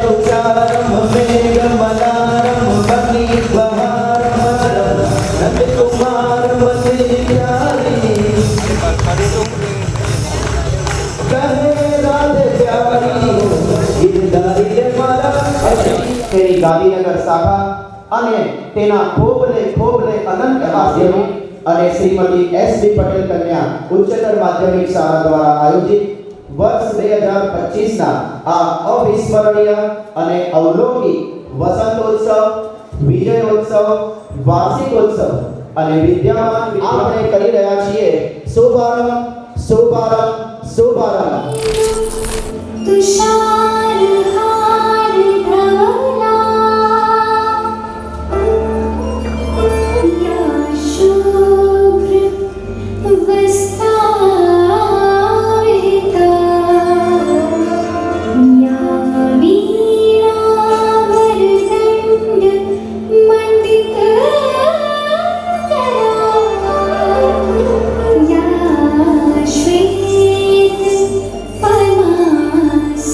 तुषारम मेघमलारम बनीबहारम नंदकुमार बसे प्यारी कहे राधे प्यारी गिरधारी मारा तेरी गांधीनगर शाखा અને તેના ખોબલે અનંત માધ્યમિક અને શ્રીમતી એસ.ડી. પટેલ કન્યા ઉચ્ચતર માધ્યમિક શાળા દ્વારા આયોજિત વર્ષ 2025 ના આ અવિસ્મરણીય અને અવલૌકિક વસંતોત્સવ, વિજયોત્સવ, વાર્ષિકોત્સવ અને વિદ્યામાન આપણે કરી રહ્યા છીએ શુભારંભ तुषार हार धवला या शुभ्र वस्त्रावृता या वीणावरदंड मंडित या श्वेत पद्मासना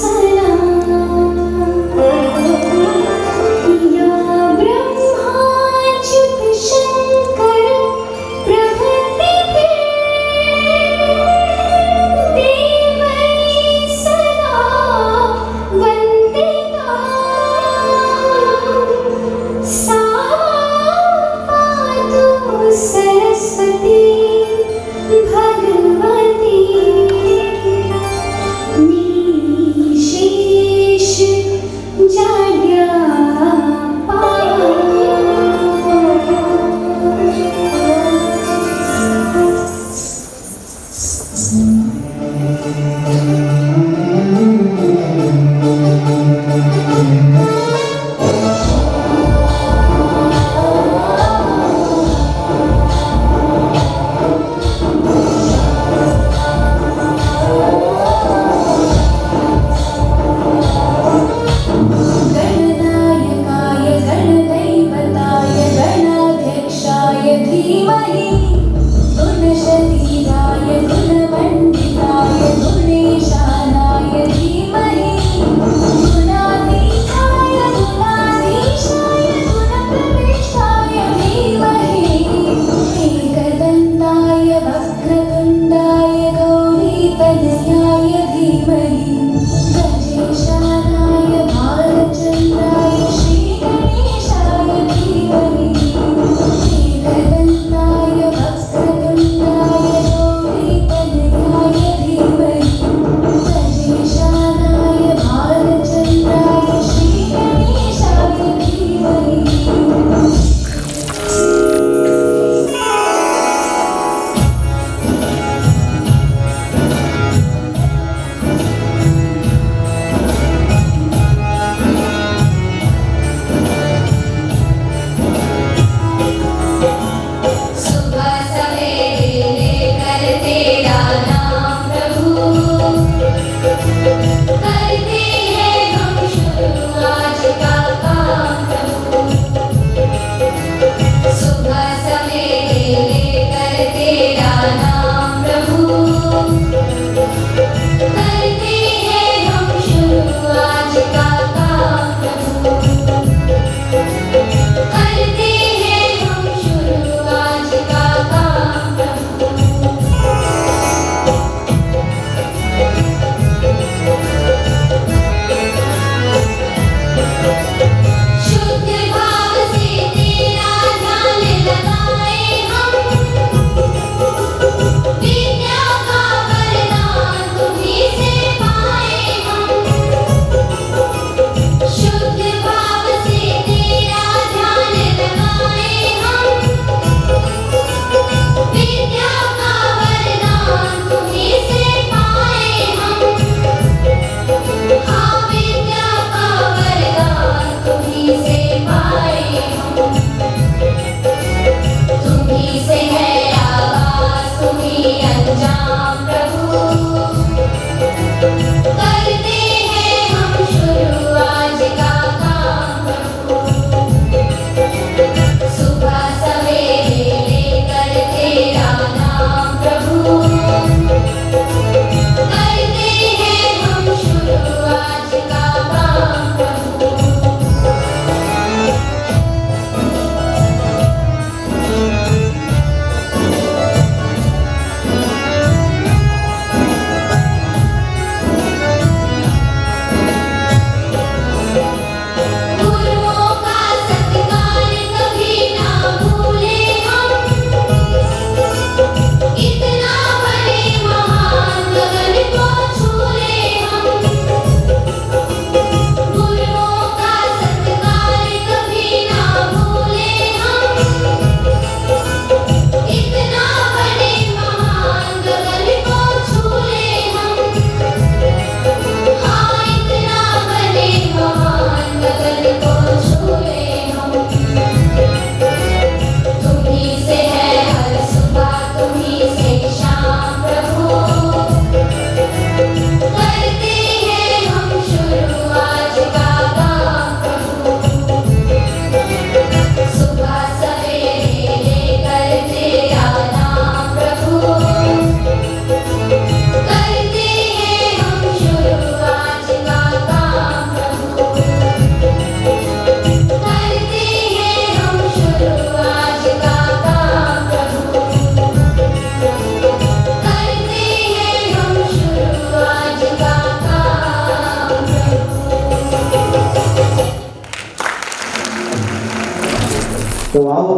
તો આવો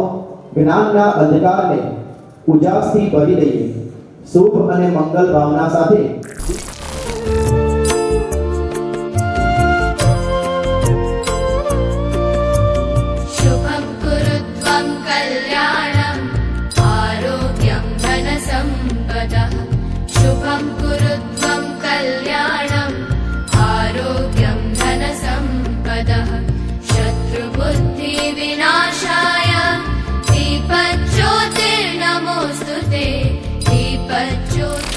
જ્ઞાનના અંધકારને ઉજાસથી ભરી દઈએ. શુભ અને મંગલ ભાવના સાથે शुभं कुरु त्वं कल्याणम् आरोग्यं धनसम्पदः शुभं कुरु त्वं कल्याणम् आरोग्यं धनसम्पदः शत्रुबुद्धिविनाशाय दीपज्योतिर्नमोऽस्तु ते दीपज्योति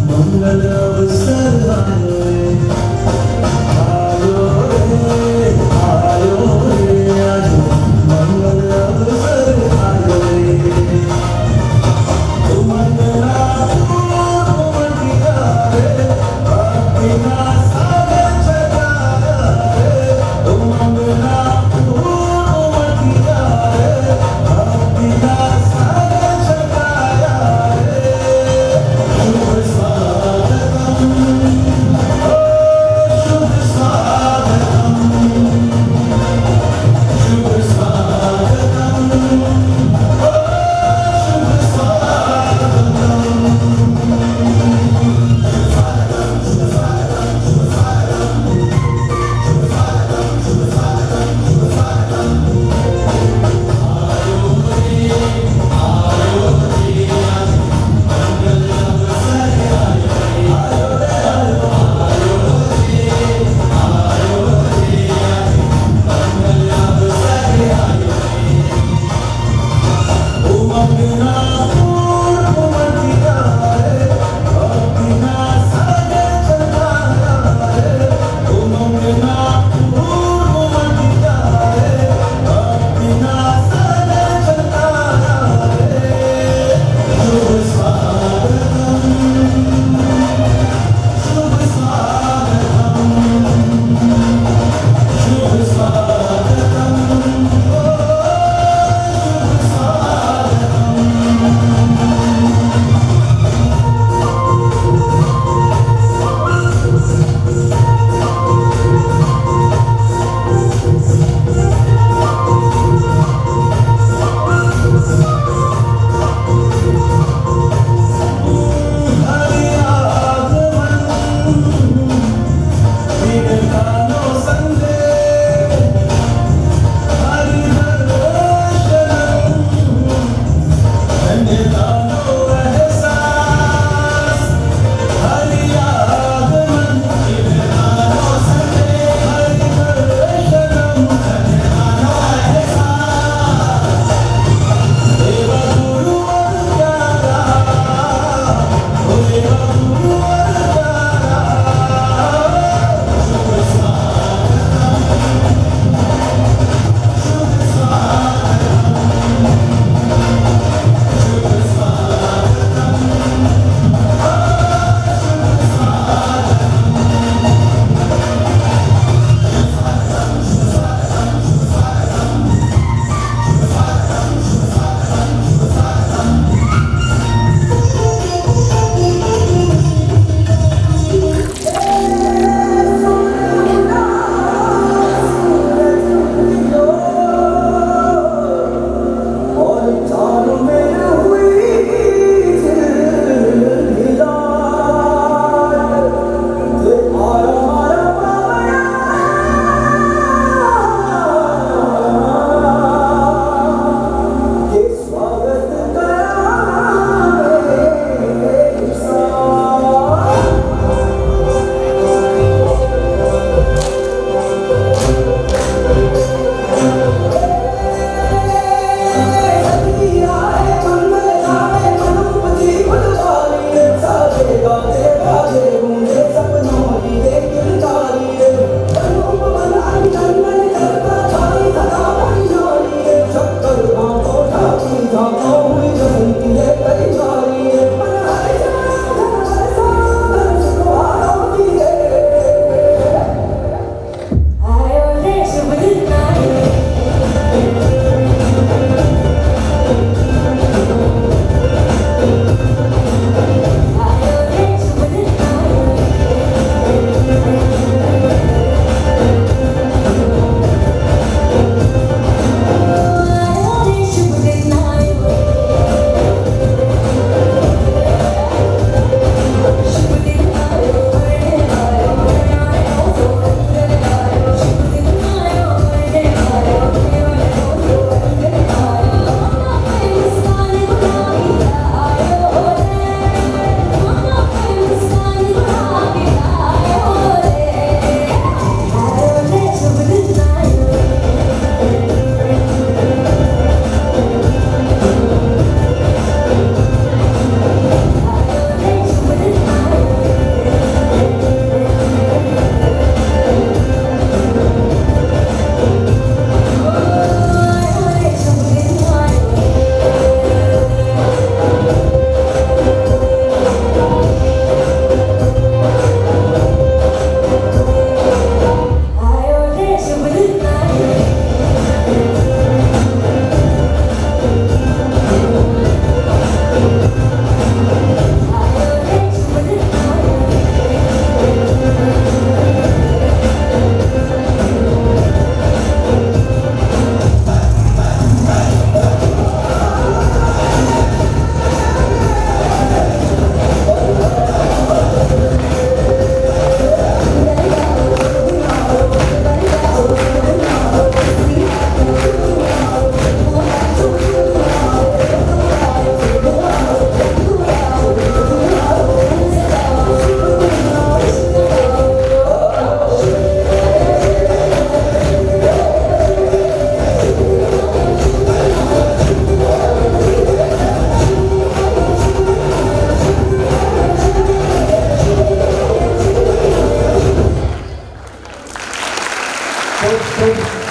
મંગલ અવસર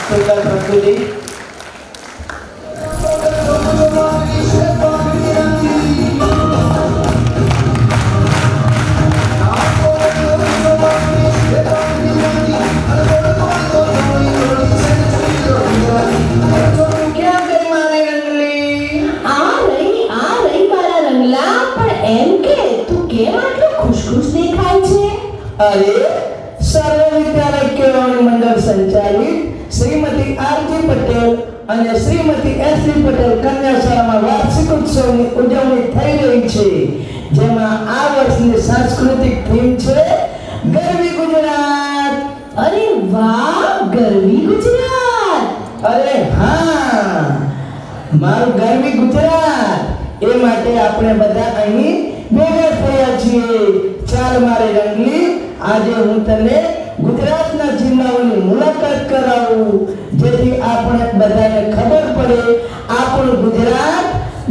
સુંદર પ્રસ્તુતિ. ક્યાં ગઈ મારી રંગલી? આ રહી મારા રંગલા. પણ એમ કે તું કેમ આટલો ખુશ દેખાય છે? અરે સર્વ વિદ્યાલય કેળવણી મંડળ સંચાલિત શ્રીમતી આરજી પટેલ અને શ્રીમતી એસડી પટેલ કન્યા શાળામાં વાર્ષિક ઉત્સવની ઉજવણી થઈ રહી છે, જેમાં આ વર્ષની સાંસ્કૃતિક થીમ છે ગરવી ગુજરાત. અરે વાહ, ગરવી ગુજરાત. અરે હા, મારું ગરવી ગુજરાત. એ માટે આપણે બધા અહીં ભેગા થયા છીએ. ચાલ મારી રંગલી, આજે હું તને ગુજરાતના જિલ્લાઓની મુલાકાત કરાવું, જેથી આપણે બધાને ખબર પડે આપણું ગુજરાત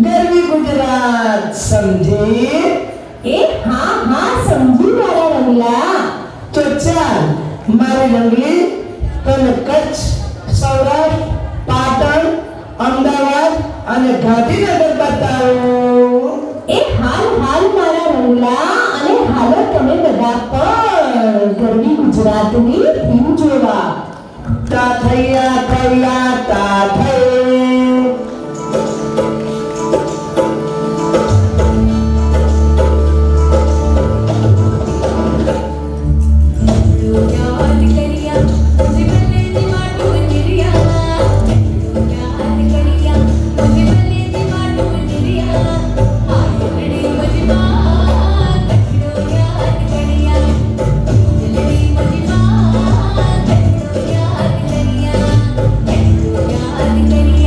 ગરવી ગુજરાત. સમજી? એ હા સમજી મારા રંગલા. તો ચાલ મારી રંગલી, તને કચ્છ, સૌરાષ્ટ્ર, પાટણ, અમદાવાદ અને ગાંધીનગર બતાવું. એ હાલ મારા રંગલા. અને હાલો તમે બધા પણ ગરવી ગુજરાતની થીમ જોવા. તા થૈયા તા થઈ. યાદ કરિયા મુજે ભલે દિમાટો નિરિયા યાદ કરિયા મુજે ભલે દિમાટો નિરિયા આયડી મજમા કચરો યાદ કરિયા જલડી મજમા કચરો યાદ કરિયા કચરો યાદ કરિયા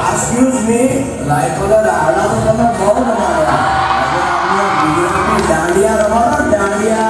Excuse me, લાયકોના રાડા તો તમે બહુ રમાડ્યા. હવે અમને ગુજરાતી દાંડિયા રમાડો, દાંડિયા.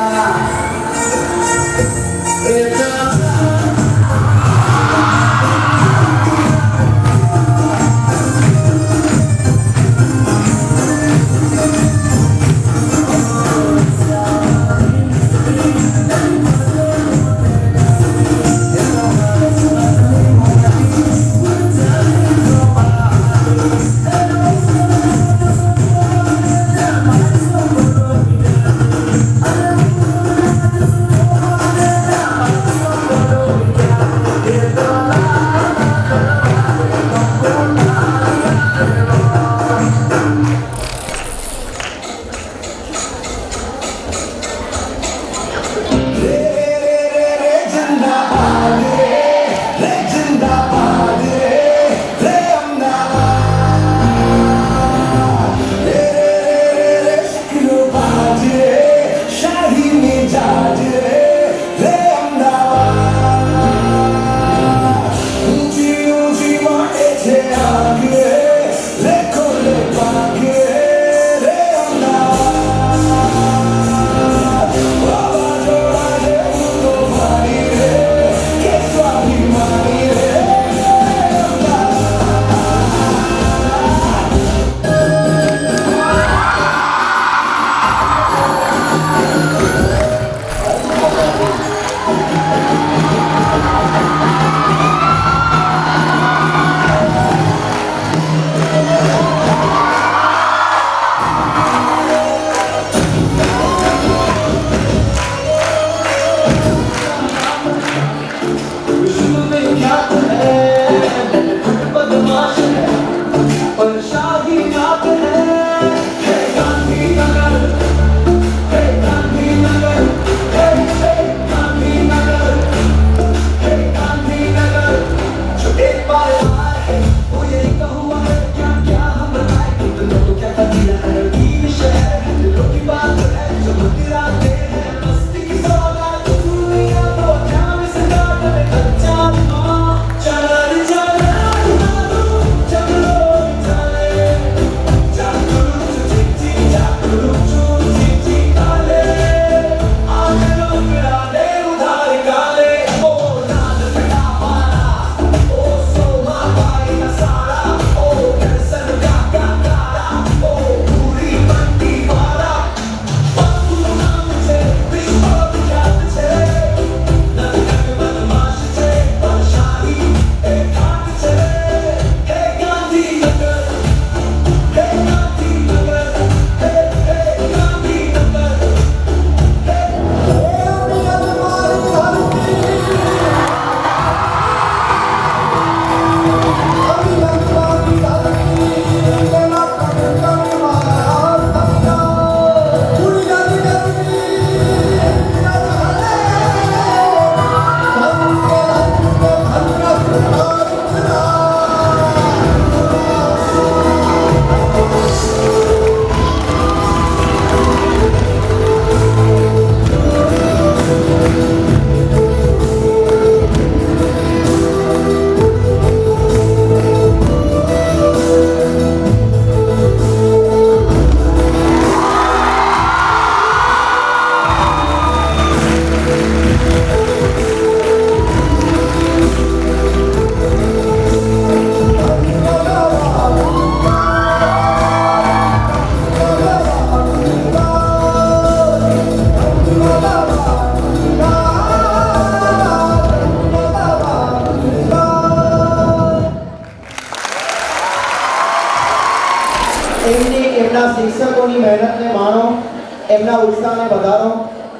એમના ઉત્સાહને વધારો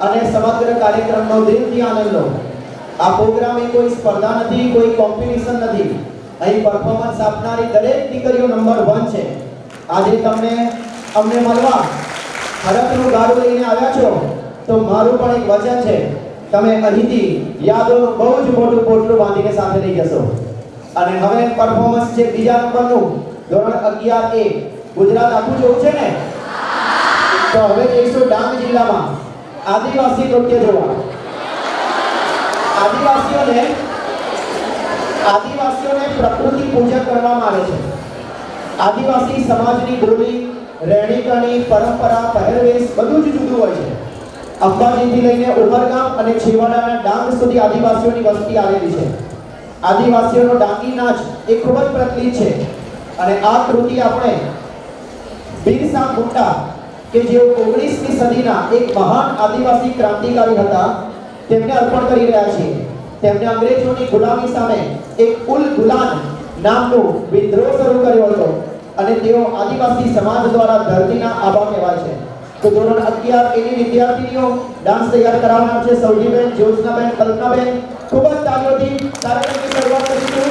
અને સમગ્ર કાર્યક્રમનો દિલથી આનંદ લો. આ પ્રોગ્રામ એ કોઈ સ્પર્ધા નથી, કોઈ કોમ્પિટિશન નથી. અહીં પરફોર્મન્સ આપનારી દરેક દીકરીઓ નંબર 1 છે. આજે અમને મળવા હરખનું ગાડું લઈને આવ્યા છો તો મારું પણ એક વચન છે, તમે અહીંથી યાદોનું બહુ જ મોટું પોટલું બાંધીને સાથે લઈ જશો. અને હવે પરફોર્મન્સ છે બીજા નંબરનું, ધોરણ 11A. ગુજરાત આખું જોવું છે ને? તો હવે જઈશું ડાંગ જિલ્લામાં આદિવાસી નૃત્ય જોવા. આદિવાસીઓને પ્રકૃતિ પૂજન કરવામાં આવે છે. આદિવાસી સમાજની બોલી, રહેણીકરણી, પરંપરા, પહેરવેશ બધું જ જુદું હોય છે. અંબાજીથી લઈને ઉમરગામ અને છેવાડાના ડાંગ સુધી આદિવાસીઓની વસ્તી આવેલી છે. આદિવાસીઓનો ડાંગી નાચ એ ખૂબ જ પ્રચલિત છે. અને આ કૃતિ આપણે બિરસા મુંડા કે જેઓ 19મી સદીના એક મહાન આદિવાસી ક્રાંતિકારી હતા તેમને અર્પણ કરી રહ્યા છીએ. તેમણે અંગ્રેજોની ગુલામી સામે એક ઉલ ગુલાન નામનો વિદ્રોહ શરૂ કર્યો હતો અને તેઓ આદિવાસી સમાજ દ્વારા ધરતીના આબા કહેવાય છે. તો ધોરણ 11 એની વિદ્યાર્થીનીઓ ડાન્સ તૈયાર કરાવનાર છે સૌજીબેન, જ્યોત્સનાબેન, કલ્પનાબેન. ખૂબ જ તાળીઓથી કાર્યક્રમની શરૂઆત કરીશું.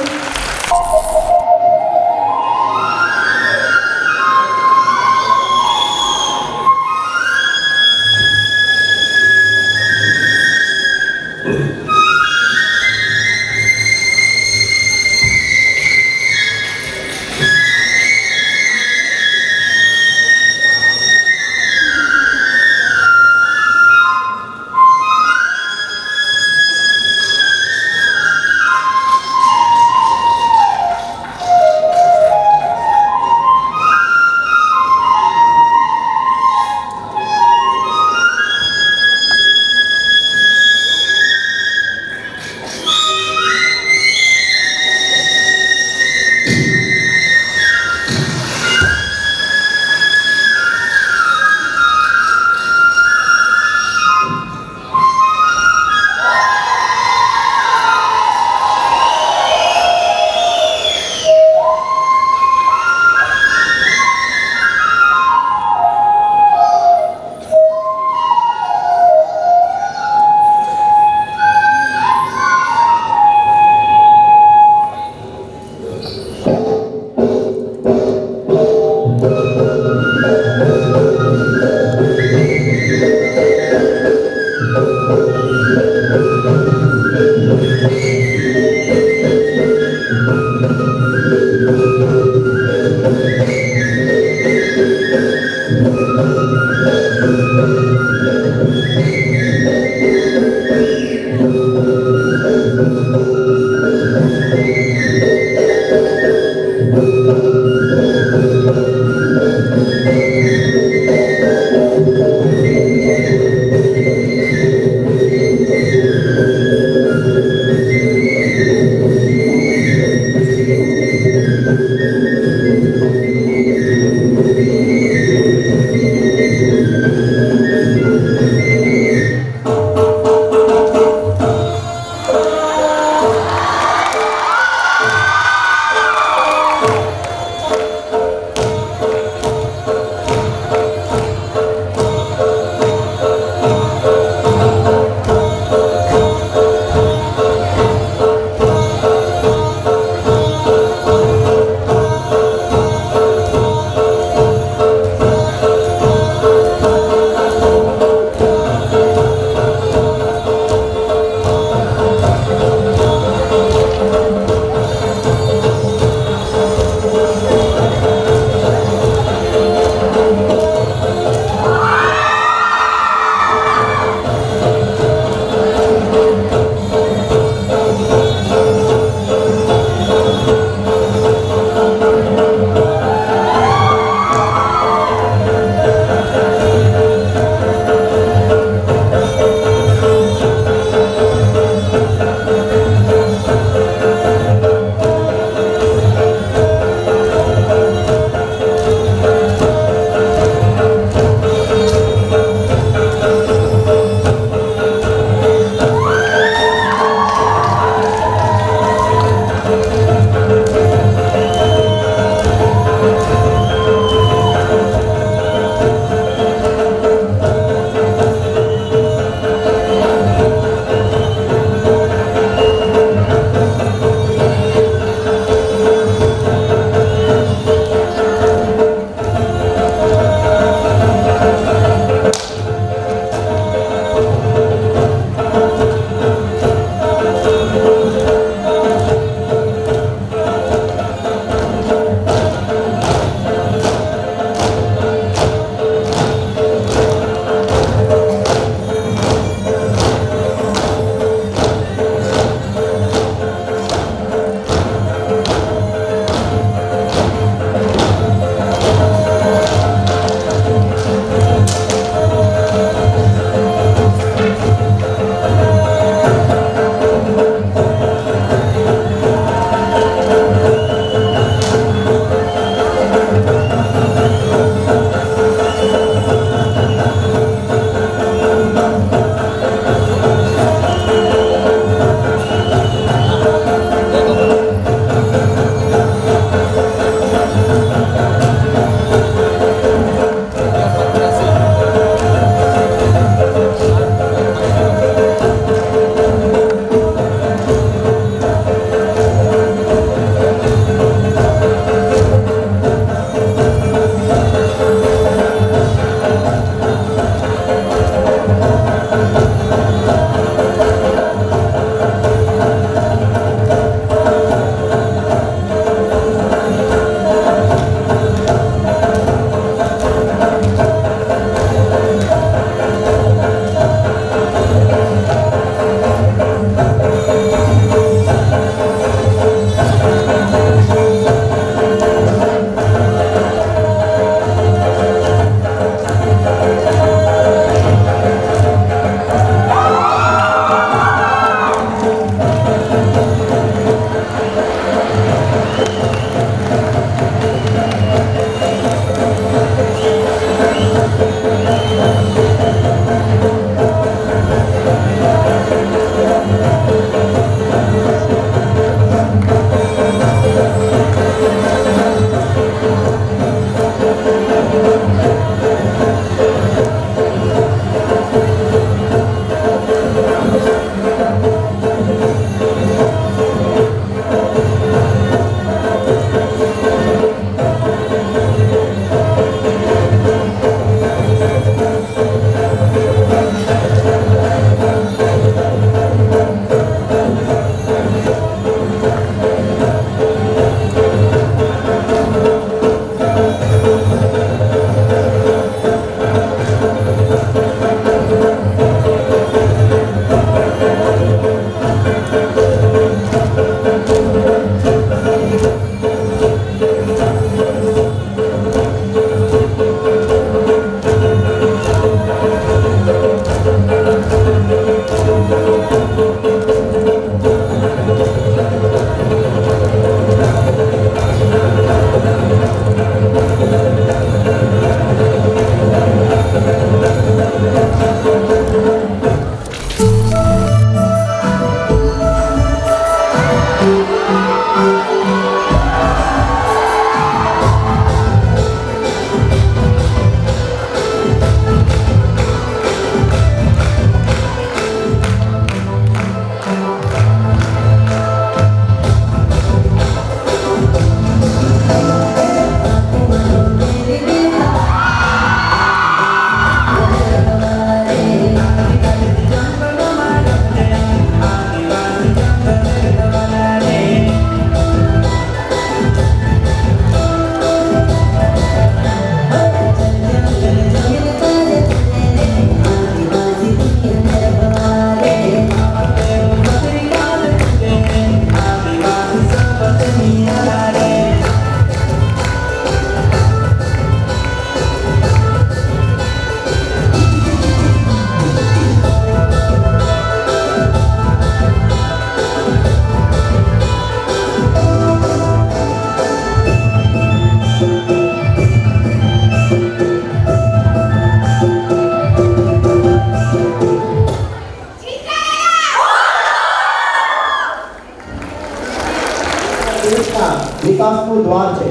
વિકાસનું દ્વાર છે.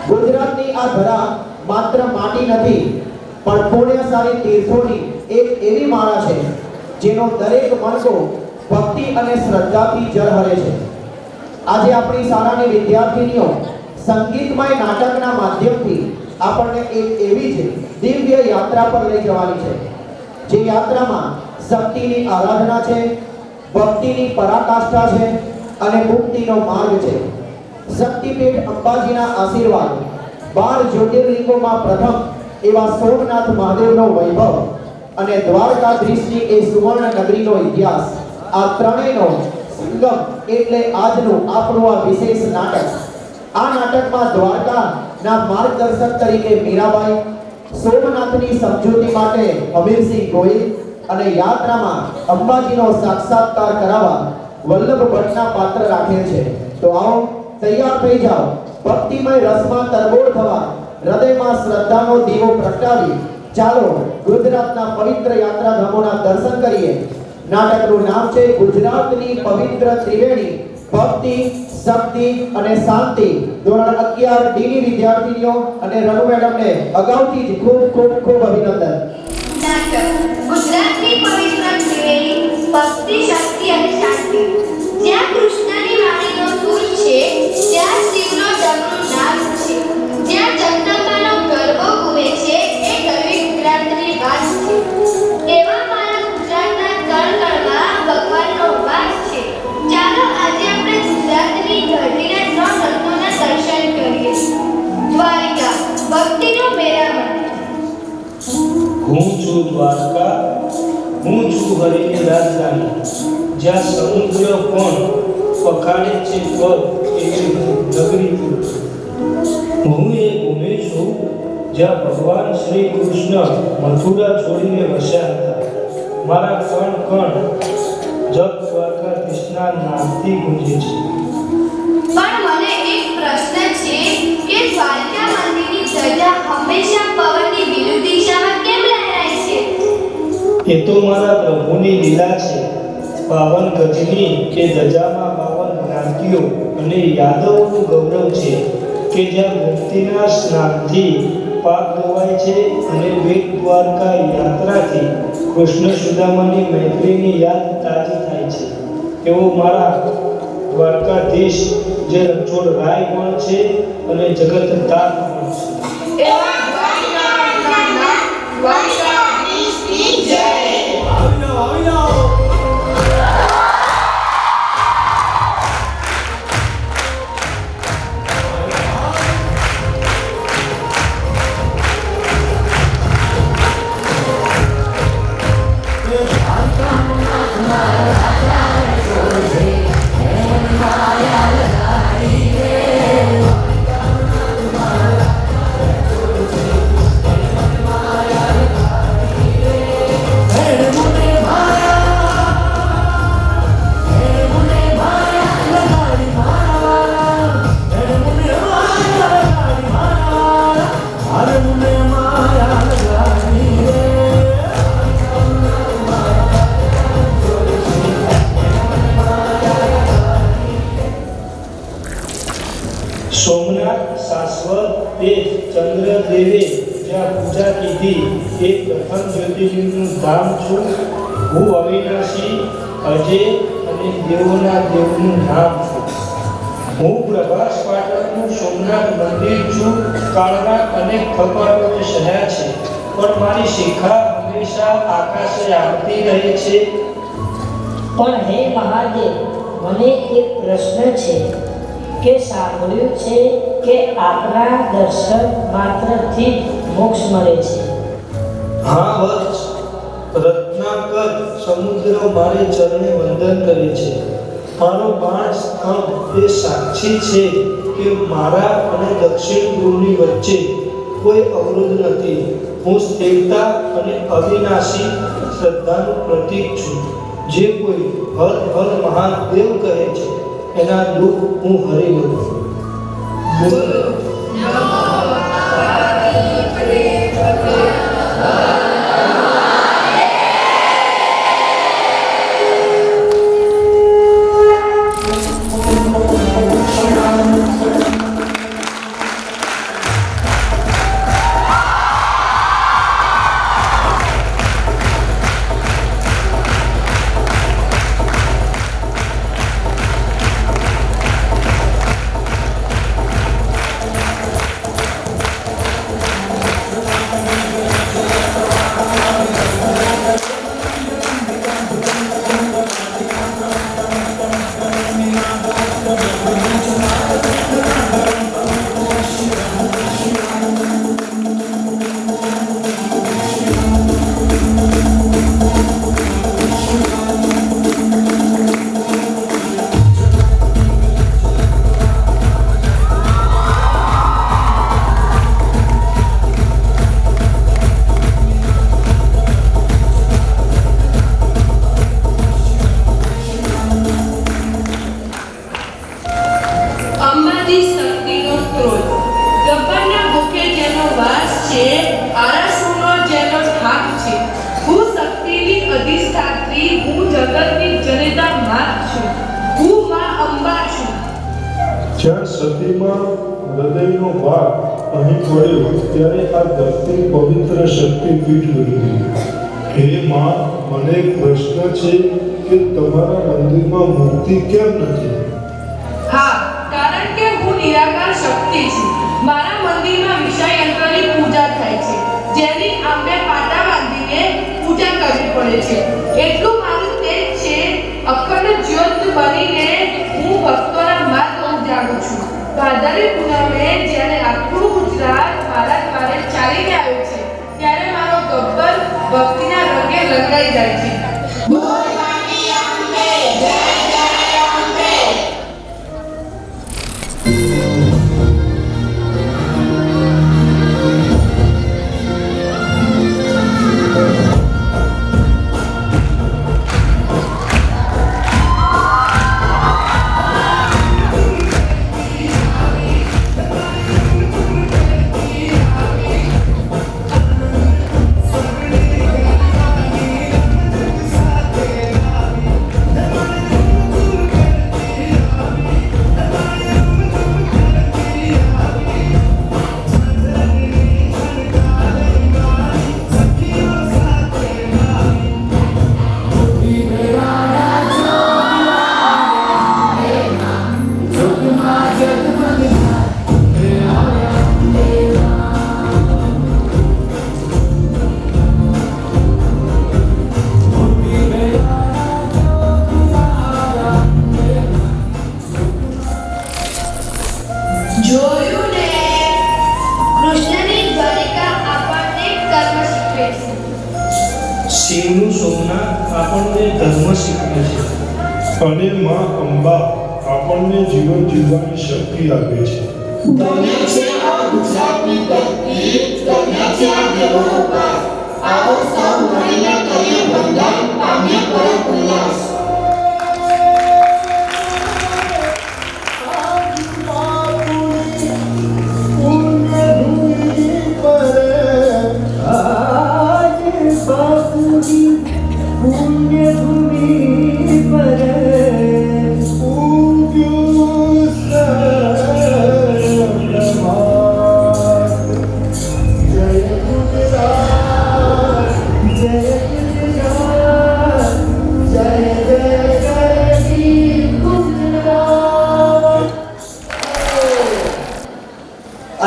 ગુજરાતની આ ધરા માત્ર માટી નથી પણ પુણ્યશાળી તીર્થોની એક એવી માળા છે જેનો દરેક મણકો ભક્તિ અને શ્રદ્ધાથી ઝળહળે છે. આજે આપણી શાળાની વિદ્યાર્થીનીઓ સંગીતમય નાટકના માધ્યમથી આપણને એક એવી જ દિવ્ય યાત્રા પર લઈ જવાની છે જે યાત્રામાં શક્તિની આરાધના છે, ભક્તિની પરાકાષ્ઠા છે અને મુક્તિનો માર્ગ છે. શક્તિપીઠ અંબાજીના આશીર્વાદ, 12 જ્યોતિર્લિંગોમાં પ્રથમ એવા સોમનાથ મહાદેવનો વૈભવ અને દ્વારકાધીશની એ સુવર્ણ નગરીનો ઇતિહાસ, આ ત્રણેયનો સંગમ એટલે આજનું આપણું આ વિશેષ નાટક. આ નાટકમાં દ્વારકાના માર્ગદર્શક તરીકે મીરાબાઈ, સોમનાથની સમજૂતી માટે અમીરસિંહ ગોહિલ અને યાત્રામાં અંબાજીનો સાક્ષાત્કાર કરાવવા વલ્લભ ભટ્ટના પાત્ર રાખેલ છે. તો આવો તૈયાર થઈ જાઓ, ભક્તિમય રસમાં તરબોળ થવા, હૃદયમાં શ્રદ્ધાનો દીવો પ્રગટાવી ચાલો ગુજરાતના પવિત્ર યાત્રાધામોના દર્શન કરીએ. નાટકનું નામ છે ગુજરાતની પવિત્ર ત્રિવેણી, ભક્તિ, શક્તિ અને શાંતિ. ધોરણ 11 ડી ની વિદ્યાર્થીનીઓ અને રનુ મેડમને અગાઉથી જ ખૂબ ખૂબ ખૂબ અભિનંદન. નાટક ગુજરાતની પવિત્ર ત્રિવેણી, ભક્તિ, શક્તિ અને શાંતિ. જ્યાં કૃષ્ણની વાણીનો સૂર છે ત્યાં શિવનો ડમરૂ નાદ છે. જ્યાં જગદંબાનો ગરબો ગૂંજે છે એ ગરવી ગુજરાતની વાત છે. એવા મારા ગુજરાતના કણ-કણમાં ભગવાનનો વાસ છે. ચાલો આજે આપણે ગુજરાતની ધરતીના 3 રત્નોના દર્શન કરીએ. દ્વારિકા, ભક્તિનો મેળાવડ. હું છું દ્વારકા, હું છું હરિની રાજધાની, જ્યાં સમુદ્ર પણ પખાડે છે પગ એવી નગરી છું. હું એ ભૂમિ છું જ્યાં ભગવાન શ્રી કૃષ્ણ મથુરા છોડીને વસ્યા હતા. મારા કણ કણ જગ દ્વારકાધીશના નામથી ગુંજે છે. પણ મને એક પ્રશ્ન છે કે દ્વારકા મંદિરની ધજા હંમેશા પવનની વિરુદ્ધ દિશામાં કેમ લહેરાય છે? એ તો મારા પ્રભુની લીલા છે. પાવન ગજની કે ધજામાં 52 જ્ઞાતિઓ અને યાદવોનું ગૌરવ છે કે જ્યાં મુક્તિના સ્નાનથી પાપ ધોવાય છે અને બેટ દ્વારકા યાત્રાથી કૃષ્ણ સુદામાની મૈત્રીની યાદ તાજી થાય છે. એવો મારા દ્વારકાધીશ જે રણછોડ રાય પણ છે અને જગત તાત પણ છે. એવા દ્વારકાધીશની જય. સોમનાથ શાશ્વત તે ચંદ્રદેવે જ્યાં પૂજા કીધી એ પ્રથમ જ્યોતિર્લિંગનું ધામ છું. હું અવિનાશી, અજય અને દેવોના દેવનું ધામ છું. હું પ્રભાસ પાટણનું સોમનાથ મંદિર છું. કાળના અનેક ખપાળોએ સહ્યા છે પણ મારી શિખા હંમેશા આકાશે આવતી રહે છે. પણ હે મહાદેવ, મને એક પ્રશ્ન છે કે સાંભળ્યું છે કે આપના દર્શન માત્રથી મોક્ષ મળે છે. હા વત્સ, રત્નાકર સમુદ્ર મારે ચરણે વંદન કરે છે. મારો 5 સ્તંભ એ સાક્ષી છે કે મારા અને દક્ષિણ ધ્રુવની વચ્ચે કોઈ અવરોધ નથી. હું સ્થિરતા અને અવિનાશી શ્રદ્ધાનું પ્રતીક છું. જે કોઈ હર હર મહાદેવ કહે છે એના દુઃખ હું હરી લઉં. Thank you. અંબા છું. જ્યાં સતીમાં હૃદયનો ભાગ અહીં પડ્યો ત્યારે આ ધરતી પવિત્ર શક્તિપીઠ બની ગઈ. હે માં, મને એક પ્રશ્ન છે કે તમારા મંદિરમાં મૂર્તિ કેમ નથી? હા, કારણ કે હું નિરાકાર શક્તિ છું. મારા મંદિરમાં વિષય યંત્રની પૂજા થાય છે, જેની આંબે પાટા બાંધીને પૂજા કરવી પડે છે. એટલું મારું તેજ છે, અખંડ જ્યોત બનીને હું ભક્તોના માર્ગ ઉજાડું છું. ભાદરવી પૂનમે જ્યારે આખું ગુજરાત મારા દ્વારે ચાલીને આવ્યું છે, ત્યારે મારો ગબ્બર ભક્તિના રંગે રંગાઈ જાય છે. જોયું ને, કૃષ્ણની દ્વારિકા આપણને કર્મ શીખવે છે. શિવનું સોમનાથ આપણને ધર્મ શીખવે છે. અને માં અંબા આપણને જીવન જીવવાની શક્તિ આપે છે.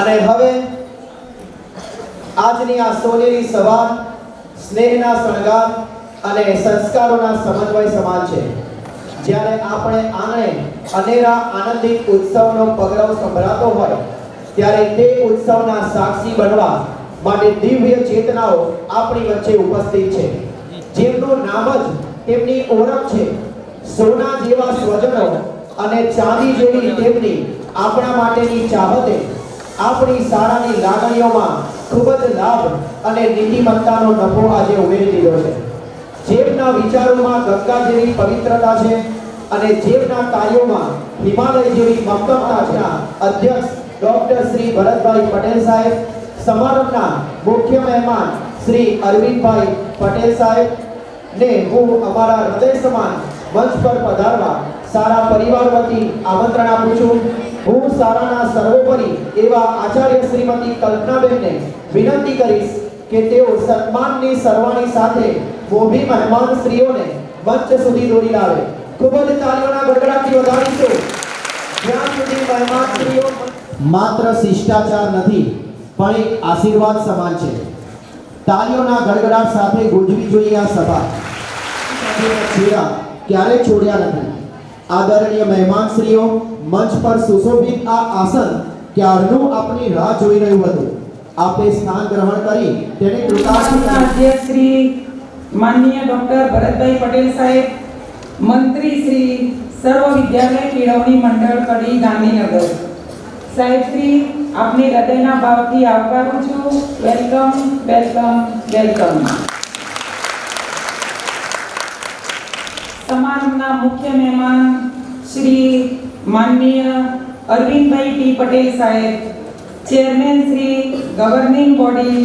અને હવે આજની આ સોનેરી સવાર સ્નેહના શણગાર અને સંસ્કારોના સમન્વય સમાન છે. જ્યારે આપણે આંગણે અનેરા આનંદિત ઉત્સવનો પગરવ સંભળાતો હોય ત્યારે તે ઉત્સવના સાક્ષી બનવા માટે દિવ્ય ચેતનાઓ આપણી વચ્ચે ઉપસ્થિત છે, જેમનું નામ જ તેમની ઓળખ છે. સોના જેવા સ્વજનો અને ચાંદી જેવી તેમની આપણા માટેની ચાહતે આપણી શાળાની લાગણીઓમાં ખૂબ જ લાભ અને નીતિમત્તાનો નફો આજે ઉમેરી દીધો છે. જેમના વિચારોમાં ગંગા જેવી પવિત્રતા છે અને જેમના કાર્યોમાં હિમાલય જેવી મક્કમતા છે, અધ્યક્ષ ડોક્ટર શ્રી ભરતભાઈ પટેલ સાહેબ, સમારંભના મુખ્ય મહેમાન શ્રી અરવિંદભાઈ પટેલ સાહેબ ને હું અમારા હૃદય સમાન મંચ પર પધારવા સારા પરિવાર વતી આમંત્રણ આપું છું. હું શાળાના સર્વોપરી એવા આચાર્ય શ્રીમતી કલ્પનાબેનને વિનંતી કરીશ કે તેઓ સન્માનની સરવાણી સાથે મોભી મહેમાન શ્રીઓને મંચ સુધી દોરી લાવે. ખૂબ જ તાળીઓના ગડગડાટથી વધારીશું. જ્યાં સુધી મહેમાન શ્રીઓ માત્ર શિષ્ટાચાર નથી પણ એક આશીર્વાદ સમાન છે. તાળીઓના ગડગડાટ સાથે ગુંજવી જોઈએ આ સભા. ક્યારે છોડ્યા નથી. આદરણીય મહેમાન શ્રીઓ, મંચ પર સુશોભિત આ આસન ક્યારનું આપની રાહ જોઈ રહ્યું હતું. આપે સ્થાન ગ્રહણ કરી તેને કૃતાર્થના અધ્યક્ષ શ્રી માનનીય ડોક્ટર ભરતભાઈ પટેલ સાહેબ, મંત્રી શ્રી, સર્વ વિદ્યાલય કેળવણી મંડળ કડી ગાંધીનગર સાહેબ શ્રી, આપની હૃદયના ભાવથી આવકારું છું. Welcome welcome welcome. સમારંભના મુખ્ય મહેમાન શ્રી માનનીય અરવિંદભાઈ ટી પટેલ સાહેબ, chairman Shri, governing body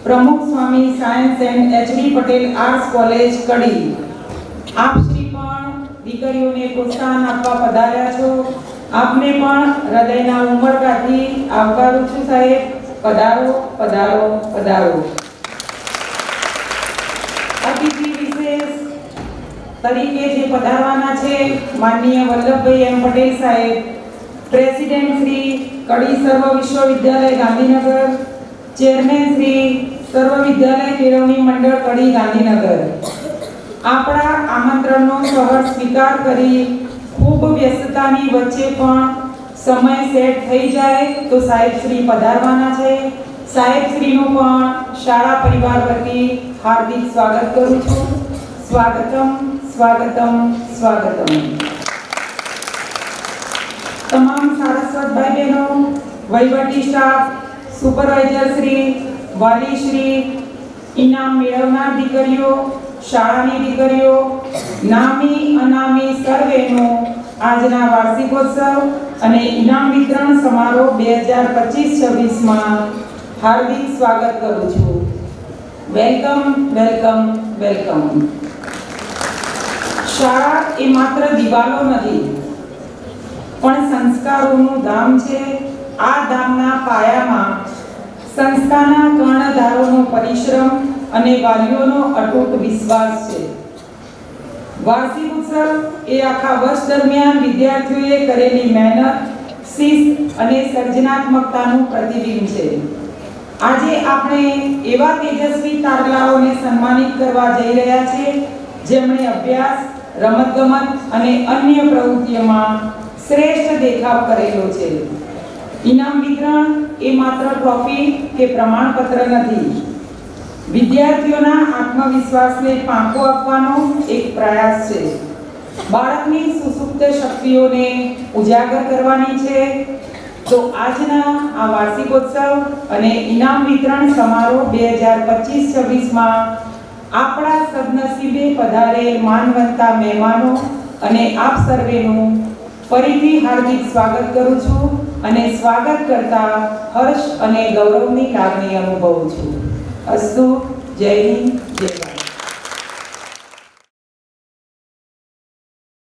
Pramukh Swami science and HD Patel arts college Kadi, આપ શ્રી પણ દીકરીઓને પ્રોત્સાહન આપવા પધાર્યા છો. આપને પણ હૃદયના ઉમળકાથી આવકારું છું સાહેબ. પધારો પધારો પધારો. અતિથિ વિશેષ તરીકે જે પધારવાના છે માનનીય વલ્લભભાઈ એમ પટેલ સાહેબ, પ્રેસિડેન્ટ શ્રી કડી સર્વ વિશ્વવિદ્યાલય ગાંધીનગર, ચેરમેન શ્રી સર્વ વિદ્યાલય કેળવણી મંડળ કડી ગાંધીનગર. આપણા આમંત્રણનો સહર્ષ સ્વીકાર કરી ખૂબ વ્યસ્તતાની વચ્ચે પણ સમય સેટ થઈ જાય તો સાહેબ શ્રી પધારવાના છે. સાહેબ શ્રીનું પણ શાળા પરિવાર વતી હાર્દિક સ્વાગત કરું છું. સ્વાગતમ સ્વાગતમ સ્વાગતમ. તમામ સારસ્વતભાઈ બહેનો, વહીવટી સ્ટાફ, સુપરવાઇઝર શ્રી, વાલી શ્રી, ઇનામ મેળવનાર દીકરીઓ, શાળાની દીકરીઓ, નામી અનામી સર્વેનો આજના વાર્ષિકોત્સવ અને ઇનામ વિતરણ સમારોહ 2025-26માં હાર્દિક સ્વાગત કરું છું. Welcome welcome welcome. શાળા એ માત્ર દિવાલો નથી પણ સંસ્કારોનું ધામ છે. આ ધામના પાયામાં સંસ્થાના કર્ણધારોનો પરિશ્રમ અને વાલીઓનો અતૂટ વિશ્વાસ છે. વાર્ષિક ઉત્સવ એ આખા વર્ષ દરમિયાન વિદ્યાર્થીઓએ કરેલી મહેનત, શિસ્ત અને સર્જનાત્મકતાનું પ્રતિબિંબ છે. આજે આપણે એવા તેજસ્વી તારલાઓને સન્માનિત કરવા જઈ રહ્યા છીએ જેમણે અભ્યાસ, રમતગમત અને અન્ય પ્રવૃત્તિઓમાં શ્રેષ્ઠ દેખાવ કરેલો છે. ઇનામ વિતરણ એ માત્ર ટ્રોફી કે પ્રમાણપત્ર નથી. વિદ્યાર્થીઓના આત્મવિશ્વાસને પાંખો આપવાનો એક પ્રયાસ છે. બાળકની સુસુપ્ત શક્તિઓને ઉજાગર કરવાની છે. તો આજના આ વાર્ષિકોત્સવ અને ઇનામ વિતરણ સમારોહ 2025-26માં આપણા સદનસીબે પધારે માનવંતા મહેમાનો અને આપ સર્વેનું ફરીથી હાર્દિક સ્વાગત કરું છું અને સ્વાગત કરતા હર્ષ અને ગૌરવની લાગણી અનુભવું છું. અસ્તુ. જય હિન્દ, જય ભારત.